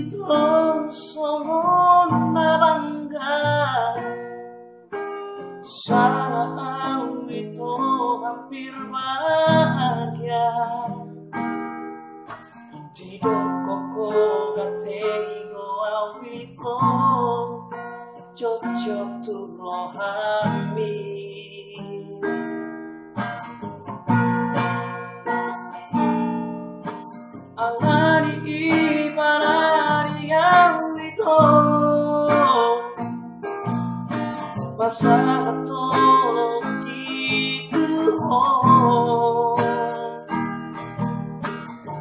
itu semua bangga sarang itu hampir bahagia di dokoko gatendo awito cocok tu rohami alari ibarari awito basa tolong gitu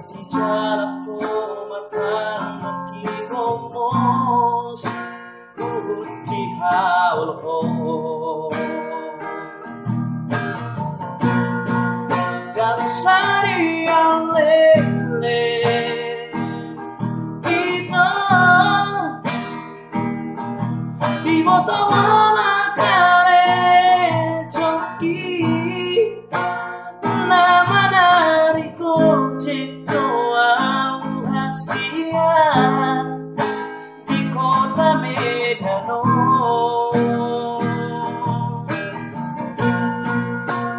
di jalanku mata maki gomos di haul gansari yang lele itu di botol makare joki nama dari gojek doa hasian di kota Medano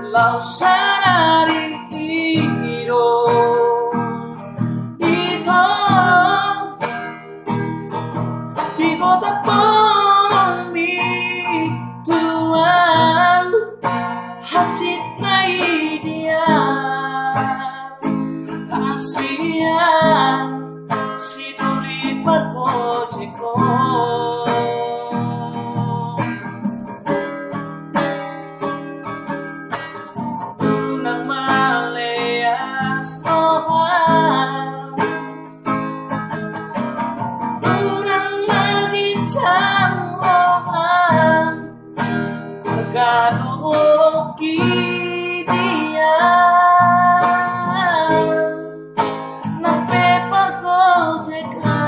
lausanari iro itu di kota Pomi tua hasil naik dia kasihan Sidoli pargojek unang maleas tohan unang magicam rohan Garuki dia nape pargojekan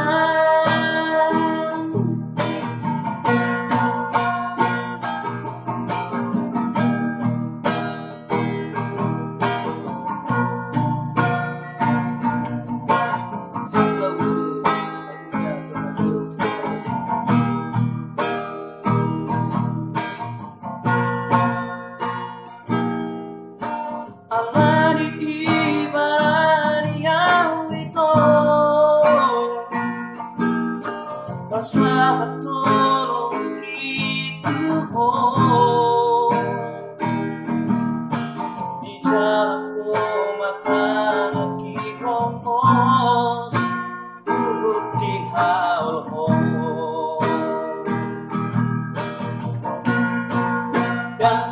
alari ibarari awito basa tolong gitu di jalanku mata lagi kompos urut di haul dan